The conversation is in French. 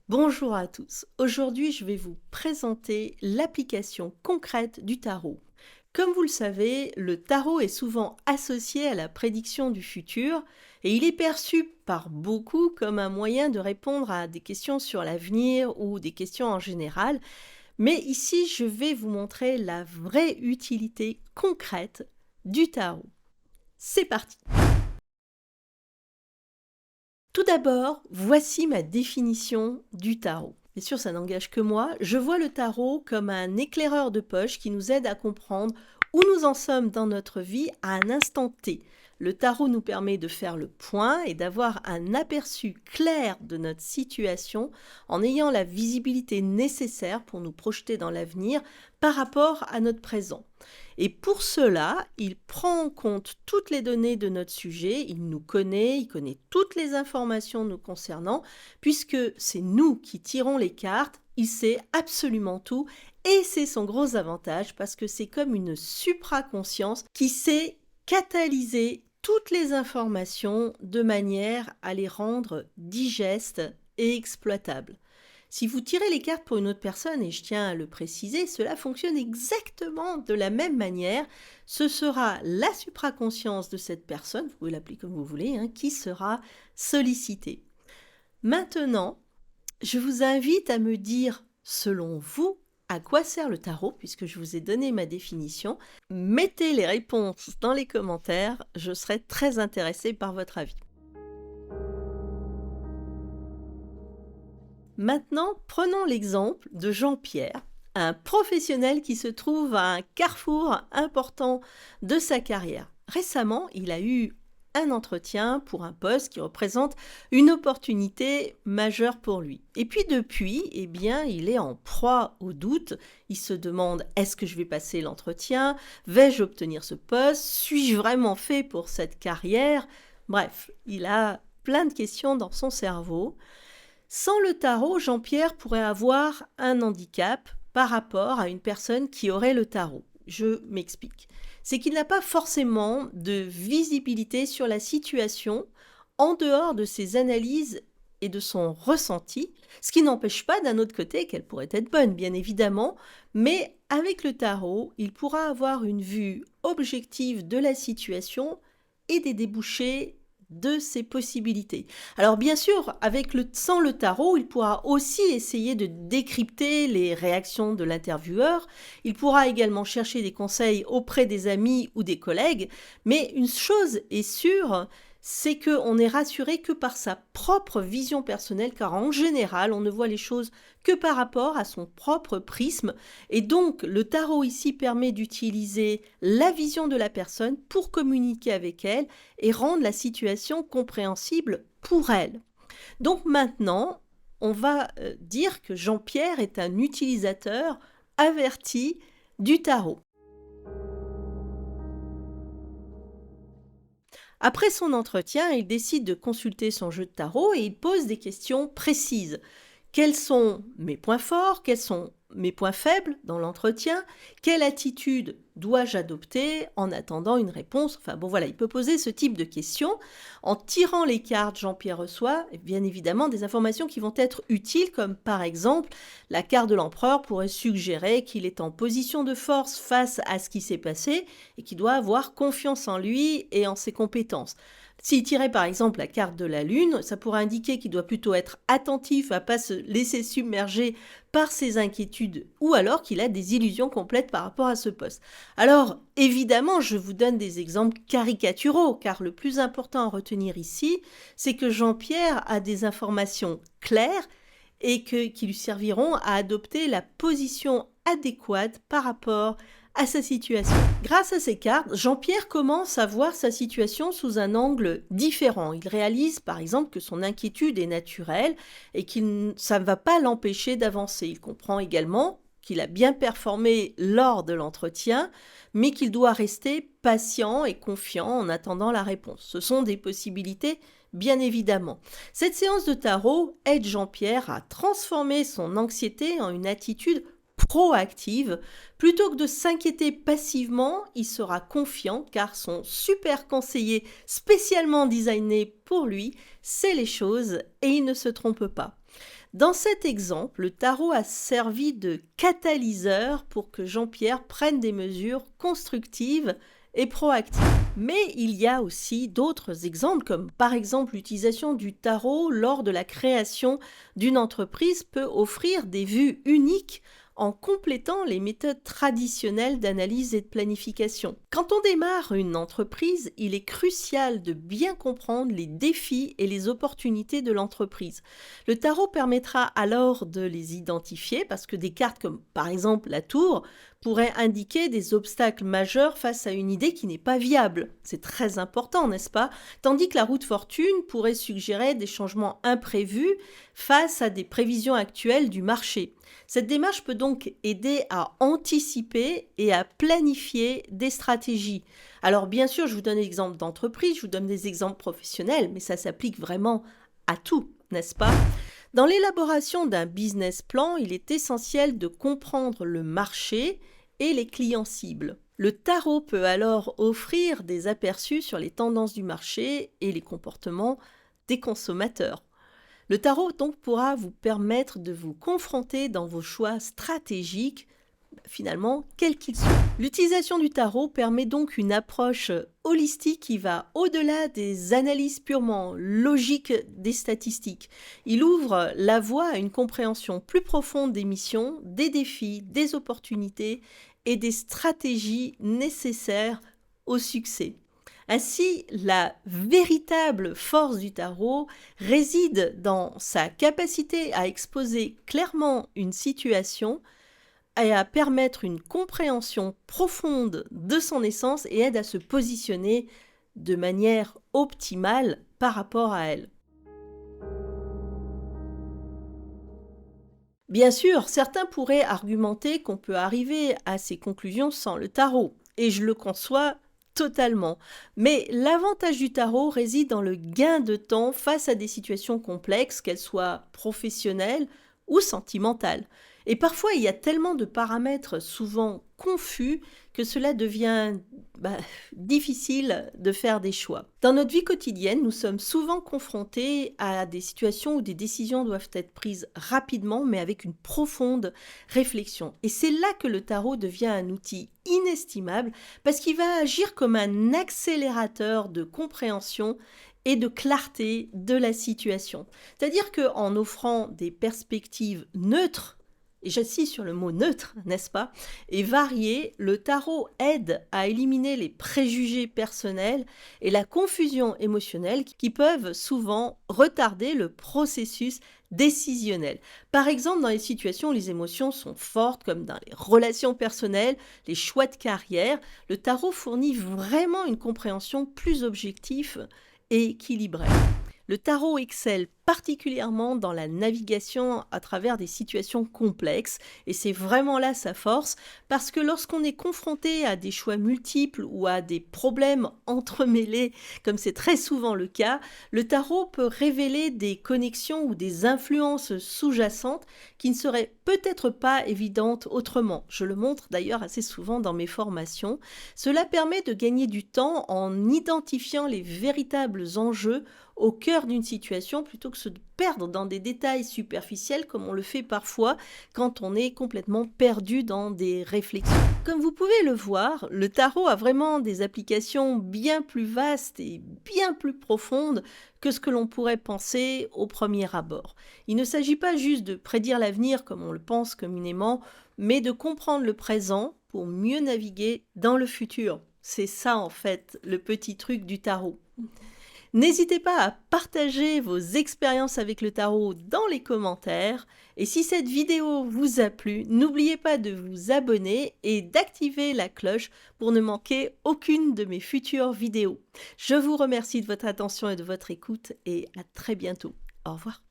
Bonjour à tous. Aujourd'hui, je vais vous présenter l'application concrète du tarot. Comme vous le savez, le tarot est souvent associé à la prédiction du futur et il est perçu par beaucoup comme un moyen de répondre à des questions sur l'avenir ou des questions en général. Mais ici, je vais vous montrer la vraie utilité concrète du tarot. C'est parti! Tout d'abord, voici ma définition du tarot. Bien sûr, ça n'engage que moi. Je vois le tarot comme un éclaireur de poche qui nous aide à comprendre où nous en sommes dans notre vie à un instant T. Le tarot nous permet de faire le point et d'avoir un aperçu clair de notre situation en ayant la visibilité nécessaire pour nous projeter dans l'avenir par rapport à notre présent. Et pour cela, il prend en compte toutes les données de notre sujet, il nous connaît, il connaît toutes les informations nous concernant, puisque c'est nous qui tirons les cartes, il sait absolument tout, et c'est son gros avantage, parce que c'est comme une supraconscience qui sait catalyser toutes les informations de manière à les rendre digestes et exploitables. Si vous tirez les cartes pour une autre personne, et je tiens à le préciser, cela fonctionne exactement de la même manière. Ce sera la supraconscience de cette personne, vous pouvez l'appeler comme vous voulez, qui sera sollicitée. Maintenant, je vous invite à me dire, selon vous, à quoi sert le tarot, puisque je vous ai donné ma définition. Mettez les réponses dans les commentaires, je serai très intéressée par votre avis. Maintenant, prenons l'exemple de Jean-Pierre, un professionnel qui se trouve à un carrefour important de sa carrière. Récemment, il a eu un entretien pour un poste qui représente une opportunité majeure pour lui. Et puis depuis, il est en proie au doute. Il se demande, est-ce que je vais passer l'entretien? Vais-je obtenir ce poste? Suis-je vraiment fait pour cette carrière? Bref, il a plein de questions dans son cerveau. Sans le tarot, Jean-Pierre pourrait avoir un handicap par rapport à une personne qui aurait le tarot. Je m'explique. C'est qu'il n'a pas forcément de visibilité sur la situation en dehors de ses analyses et de son ressenti, ce qui n'empêche pas d'un autre côté qu'elle pourrait être bonne, bien évidemment, mais avec le tarot, il pourra avoir une vue objective de la situation et des débouchés de ses possibilités. Alors bien sûr, sans le tarot, il pourra aussi essayer de décrypter les réactions de l'intervieweur, il pourra également chercher des conseils auprès des amis ou des collègues, mais une chose est sûre, c'est qu'on est rassuré que par sa propre vision personnelle, car en général, on ne voit les choses que par rapport à son propre prisme. Et donc, le tarot ici permet d'utiliser la vision de la personne pour communiquer avec elle et rendre la situation compréhensible pour elle. Donc maintenant, on va dire que Jean-Pierre est un utilisateur averti du tarot. Après son entretien, il décide de consulter son jeu de tarot et il pose des questions précises. Quels sont mes points forts? Quels sont mes points faibles dans l'entretien? Quelle attitude dois-je adopter en attendant une réponse? Enfin bon voilà, il peut poser ce type de questions. En tirant les cartes, Jean-Pierre reçoit bien évidemment des informations qui vont être utiles, comme par exemple la carte de l'empereur pourrait suggérer qu'il est en position de force face à ce qui s'est passé et qu'il doit avoir confiance en lui et en ses compétences. S'il tirait par exemple la carte de la Lune, ça pourrait indiquer qu'il doit plutôt être attentif à ne pas se laisser submerger par ses inquiétudes ou alors qu'il a des illusions complètes par rapport à ce poste. Alors évidemment, je vous donne des exemples caricaturaux car le plus important à retenir ici, c'est que Jean-Pierre a des informations claires et qui lui serviront à adopter la position adéquate par rapport à sa situation. Grâce à ces cartes, Jean-Pierre commence à voir sa situation sous un angle différent. Il réalise par exemple que son inquiétude est naturelle et ça ne va pas l'empêcher d'avancer. Il comprend également qu'il a bien performé lors de l'entretien, mais qu'il doit rester patient et confiant en attendant la réponse. Ce sont des possibilités, bien évidemment. Cette séance de tarot aide Jean-Pierre à transformer son anxiété en une attitude proactive. Plutôt que de s'inquiéter passivement, il sera confiant car son super conseiller spécialement designé pour lui sait les choses et il ne se trompe pas. Dans cet exemple, le tarot a servi de catalyseur pour que Jean-Pierre prenne des mesures constructives et proactives. Mais il y a aussi d'autres exemples, comme par exemple l'utilisation du tarot lors de la création d'une entreprise peut offrir des vues uniques en complétant les méthodes traditionnelles d'analyse et de planification. Quand on démarre une entreprise, il est crucial de bien comprendre les défis et les opportunités de l'entreprise. Le tarot permettra alors de les identifier parce que des cartes comme par exemple la tour pourraient indiquer des obstacles majeurs face à une idée qui n'est pas viable. C'est très important, n'est-ce pas? Tandis que la roue de fortune pourrait suggérer des changements imprévus face à des prévisions actuelles du marché. Cette démarche peut donc aider à anticiper et à planifier des stratégies. Alors bien sûr, je vous donne des exemples d'entreprise, je vous donne des exemples professionnels, mais ça s'applique vraiment à tout, n'est-ce pas? Dans l'élaboration d'un business plan, il est essentiel de comprendre le marché et les clients cibles. Le tarot peut alors offrir des aperçus sur les tendances du marché et les comportements des consommateurs. Le tarot donc pourra vous permettre de vous confronter dans vos choix stratégiques, finalement, quels qu'ils soient. L'utilisation du tarot permet donc une approche holistique qui va au-delà des analyses purement logiques des statistiques. Il ouvre la voie à une compréhension plus profonde des missions, des défis, des opportunités et des stratégies nécessaires au succès. Ainsi, la véritable force du tarot réside dans sa capacité à exposer clairement une situation et à permettre une compréhension profonde de son essence et aide à se positionner de manière optimale par rapport à elle. Bien sûr, certains pourraient argumenter qu'on peut arriver à ces conclusions sans le tarot, et je le conçois totalement. Mais l'avantage du tarot réside dans le gain de temps face à des situations complexes, qu'elles soient professionnelles ou sentimentales. Et parfois, il y a tellement de paramètres souvent confus que cela devient difficile de faire des choix. Dans notre vie quotidienne, nous sommes souvent confrontés à des situations où des décisions doivent être prises rapidement, mais avec une profonde réflexion. Et c'est là que le tarot devient un outil inestimable parce qu'il va agir comme un accélérateur de compréhension et de clarté de la situation. C'est-à-dire qu'en offrant des perspectives neutres, et j'insiste sur le mot neutre, n'est-ce pas, et varié, le tarot aide à éliminer les préjugés personnels et la confusion émotionnelle qui peuvent souvent retarder le processus décisionnel. Par exemple, dans les situations où les émotions sont fortes, comme dans les relations personnelles, les choix de carrière, le tarot fournit vraiment une compréhension plus objective et équilibrée. Le tarot excelle particulièrement dans la navigation à travers des situations complexes et c'est vraiment là sa force parce que lorsqu'on est confronté à des choix multiples ou à des problèmes entremêlés, comme c'est très souvent le cas, le tarot peut révéler des connexions ou des influences sous-jacentes qui ne seraient peut-être pas évidentes autrement. Je le montre d'ailleurs assez souvent dans mes formations. Cela permet de gagner du temps en identifiant les véritables enjeux au cœur d'une situation plutôt que se perdre dans des détails superficiels comme on le fait parfois quand on est complètement perdu dans des réflexions. Comme vous pouvez le voir, le tarot a vraiment des applications bien plus vastes et bien plus profondes que ce que l'on pourrait penser au premier abord. Il ne s'agit pas juste de prédire l'avenir comme on le pense communément, mais de comprendre le présent pour mieux naviguer dans le futur. C'est ça en fait le petit truc du tarot. N'hésitez pas à partager vos expériences avec le tarot dans les commentaires. Et si cette vidéo vous a plu, n'oubliez pas de vous abonner et d'activer la cloche pour ne manquer aucune de mes futures vidéos. Je vous remercie de votre attention et de votre écoute et à très bientôt. Au revoir.